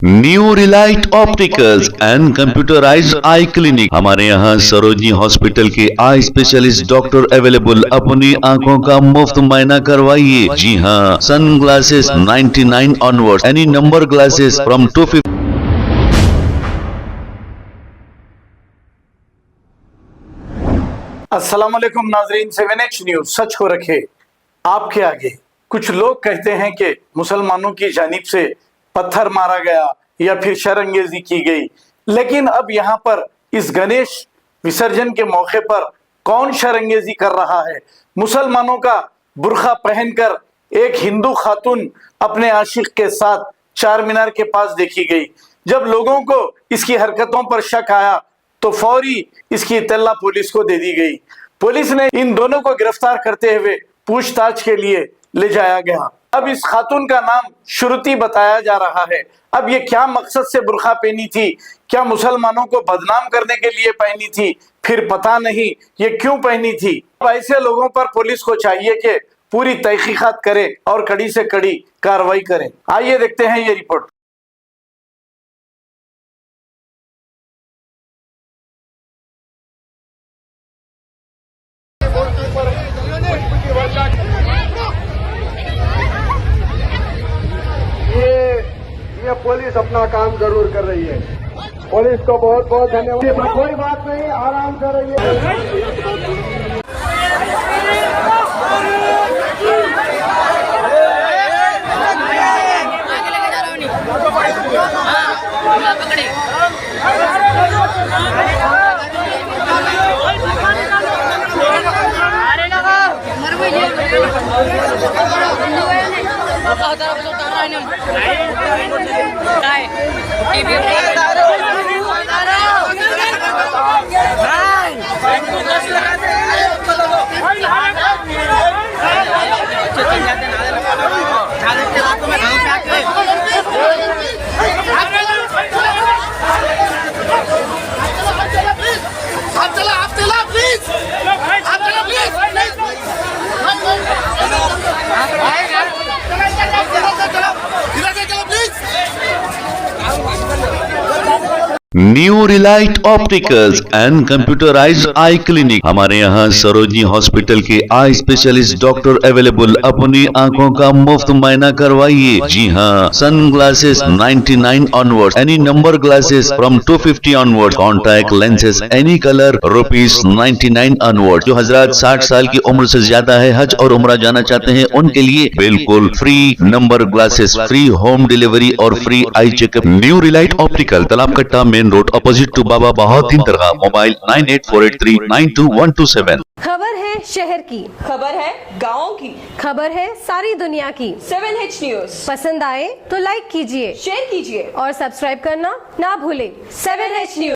New Relight opticals and computerised I clinic. हमारे यहाँ Sarojini hospital के आई स्पेशलिस्ट डॉक्टर अवेलेबल। अपनी आंखों का मुफ्त मायना करवाइए। जी हाँ, sun glasses 99 onward, any number glasses from 250। अस्सलाम वालेकुम नाजरीन, 7H न्यूज सच को रखे आपके आगे। कुछ लोग कहते हैं कि मुसलमानों की जानिब से पत्थर मारा गया या फिर शरअंगेजी की गई, लेकिन अब यहाँ पर इस गणेश विसर्जन के मौके पर कौन शरअंगेजी कर रहा है? मुसलमानों का बुर्खा पहनकर एक हिंदू खातून अपने आशिक के साथ चार मीनार के पास देखी गई। जब लोगों को इसकी हरकतों पर शक आया तो फौरी इसकी इत्तला पुलिस को दे दी गई। पुलिस ने इन दोनों को गिरफ्तार करते हुए पूछताछ के लिए ले जाया गया। अब इस खातून का नाम श्रुति बताया जा रहा है। अब ये क्या मकसद से बुर्खा पहनी थी? क्या मुसलमानों को बदनाम करने के लिए पहनी थी? फिर पता नहीं ये क्यों पहनी थी। अब ऐसे लोगों पर पुलिस को चाहिए कि पूरी तहकीकात करे और कड़ी से कड़ी कार्रवाई करे। आइए देखते हैं ये रिपोर्ट। ये पुलिस अपना काम जरूर कर रही है। पुलिस को बहुत बहुत धन्यवाद। कोई बात नहीं, आराम से रहिए। New Relight opticals and computerised I clinic. हमारे यहाँ सरोजनी हॉस्पिटल के आई स्पेशलिस्ट डॉक्टर अवेलेबल। अपनी आंखों का मुफ्त मायना करवाइए। जी हाँ, sun glasses 99 onward, any number glasses from 250 onward, contact lenses any colour ₹99 onward. जो हजरात 60 साल की उम्र से ज्यादा है, हज और उम्रा जाना चाहते हैं, उनके लिए बिल्कुल free number glasses, free home delivery और free eye checkup. New relight optical, Talab Katta, main road, opposite to Baba Bahauddin dargah. Mobile 9848392127। खबर है शहर की, खबर है गाँव की, खबर है सारी दुनिया की। 7H न्यूज पसंद आए तो लाइक कीजिए, शेयर कीजिए और सब्सक्राइब करना ना भूले। 7H news.